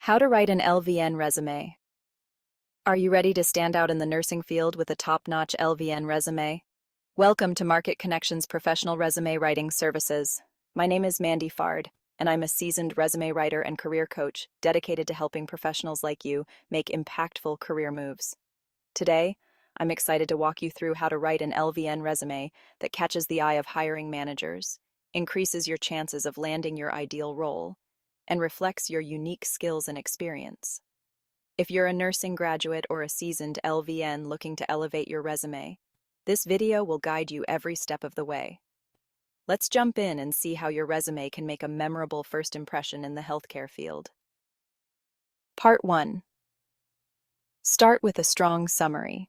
How to write an LVN resume. Are you ready to stand out in the nursing field with a top-notch LVN resume? Welcome to Market Connections Professional Resume Writing Services. My name is Mandy Fard, and I'm a seasoned resume writer and career coach dedicated to helping professionals like you make impactful career moves. Today, I'm excited to walk you through how to write an LVN resume that catches the eye of hiring managers, increases your chances of landing your ideal role, and reflects your unique skills and experience. If you're a nursing graduate or a seasoned LVN looking to elevate your resume, this video will guide you every step of the way. Let's jump in and see how your resume can make a memorable first impression in the healthcare field. Part 1. Start with a strong summary.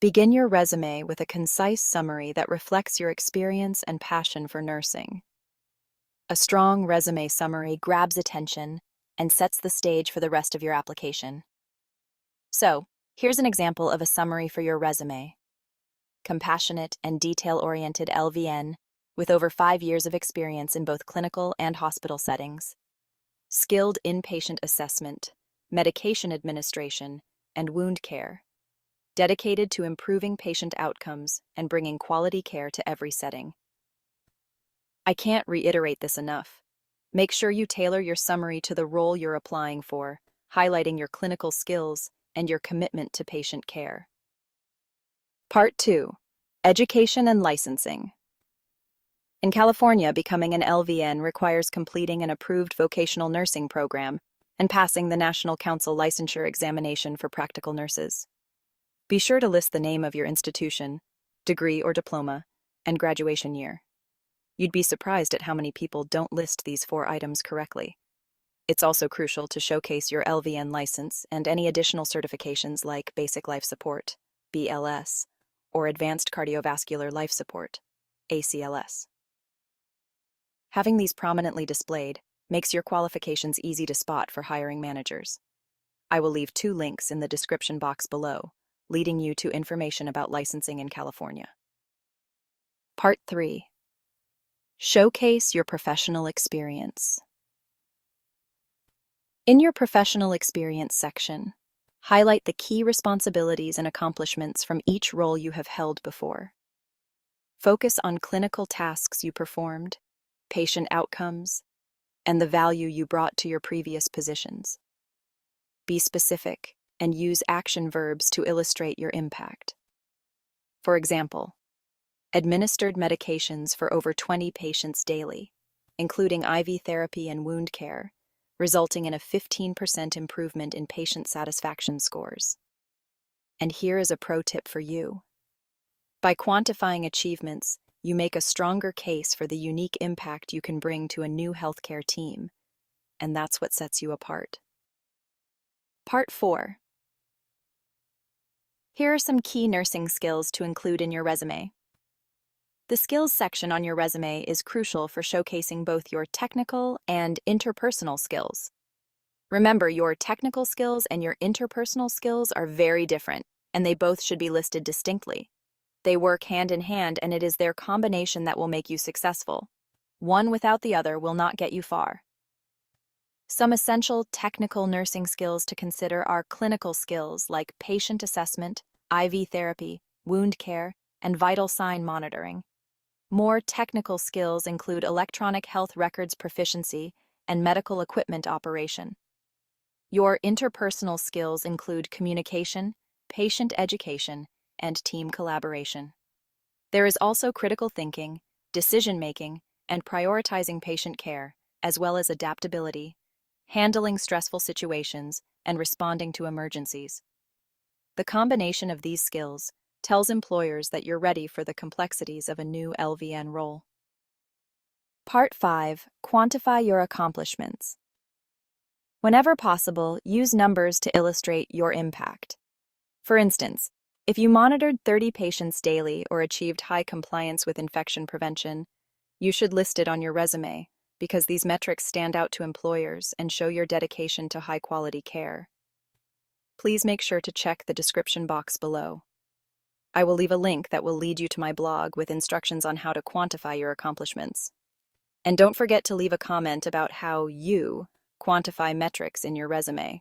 Begin your resume with a concise summary that reflects your experience and passion for nursing. A strong resume summary grabs attention and sets the stage for the rest of your application. So, here's an example of a summary for your resume. Compassionate and detail-oriented LVN with over 5 years of experience in both clinical and hospital settings. Skilled inpatient assessment, medication administration, and wound care. Dedicated to improving patient outcomes and bringing quality care to every setting. I can't reiterate this enough. Make sure you tailor your summary to the role you're applying for, highlighting your clinical skills and your commitment to patient care. Part 2. Education and licensing. In California, becoming an LVN requires completing an approved vocational nursing program and passing the National Council licensure examination for practical nurses. Be sure to list the name of your institution, degree or diploma, and graduation year. You'd be surprised at how many people don't list these 4 items correctly. It's also crucial to showcase your LVN license and any additional certifications like Basic Life Support, BLS, or Advanced Cardiovascular Life Support, ACLS. Having these prominently displayed makes your qualifications easy to spot for hiring managers. I will leave 2 links in the description box below, leading you to information about licensing in California. Part 3. Showcase your professional experience. In your professional experience section, highlight the key responsibilities and accomplishments from each role you have held before. Focus on clinical tasks you performed, patient outcomes, and the value you brought to your previous positions. Be specific and use action verbs to illustrate your impact. For example, administered medications for over 20 patients daily, including IV therapy and wound care, resulting in a 15% improvement in patient satisfaction scores. And here is a pro tip for you. By quantifying achievements, you make a stronger case for the unique impact you can bring to a new healthcare team, and that's what sets you apart. Part 4. Here are some key nursing skills to include in your resume. The skills section on your resume is crucial for showcasing both your technical and interpersonal skills. Remember, your technical skills and your interpersonal skills are very different, and they both should be listed distinctly. They work hand in hand, and it is their combination that will make you successful. One without the other will not get you far. Some essential technical nursing skills to consider are clinical skills like patient assessment, IV therapy, wound care, and vital sign monitoring. More technical skills include electronic health records proficiency and medical equipment operation. Your interpersonal skills include communication, patient education, and team collaboration. There is also critical thinking, decision-making, and prioritizing patient care, as well as adaptability, handling stressful situations, and responding to emergencies. The combination of these skills tells employers that you're ready for the complexities of a new LVN role. Part 5. Quantify your accomplishments. Whenever possible, use numbers to illustrate your impact. For instance, if you monitored 30 patients daily or achieved high compliance with infection prevention, you should list it on your resume because these metrics stand out to employers and show your dedication to high-quality care. Please make sure to check the description box below. I will leave a link that will lead you to my blog with instructions on how to quantify your accomplishments. And don't forget to leave a comment about how you Quantify metrics in your resume.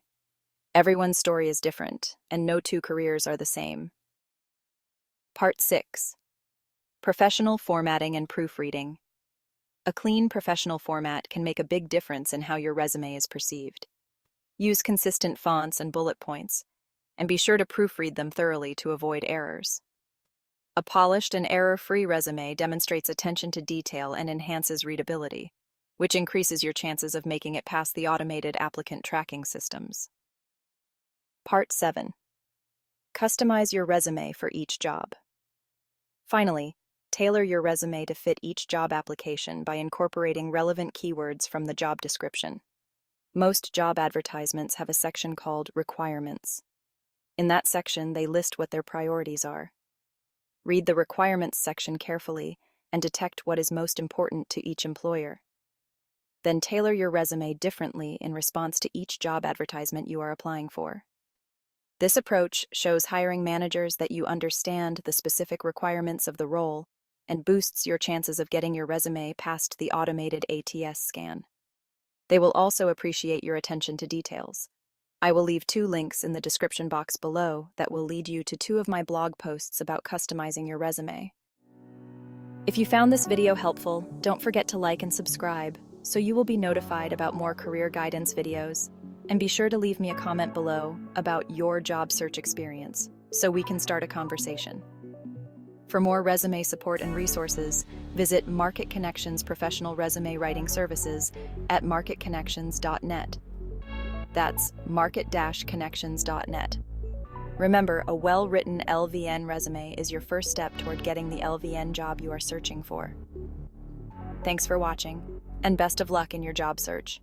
Everyone's story is different, and no two careers are the same. Part 6. Professional formatting and proofreading. A clean professional format can make a big difference in how your resume is perceived. Use consistent fonts and bullet points, and be sure to proofread them thoroughly to avoid errors. A polished and error-free resume demonstrates attention to detail and enhances readability, which increases your chances of making it past the automated applicant tracking systems. Part 7. Customize your resume for each job. Finally, tailor your resume to fit each job application by incorporating relevant keywords from the job description. Most job advertisements have a section called Requirements. In that section, they list what their priorities are. Read the Requirements section carefully and detect what is most important to each employer. Then tailor your resume differently in response to each job advertisement you are applying for. This approach shows hiring managers that you understand the specific requirements of the role and boosts your chances of getting your resume past the automated ATS scan. They will also appreciate your attention to details. I will leave 2 links in the description box below that will lead you to 2 of my blog posts about customizing your resume. If you found this video helpful, don't forget to like and subscribe so you will be notified about more career guidance videos. And be sure to leave me a comment below about your job search experience so we can start a conversation. For more resume support and resources, visit Market Connections Professional Resume Writing Services at marketconnections.net. That's market-connections.net. Remember, a well-written LVN resume is your first step toward getting the LVN job you are searching for. Thanks for watching, and best of luck in your job search.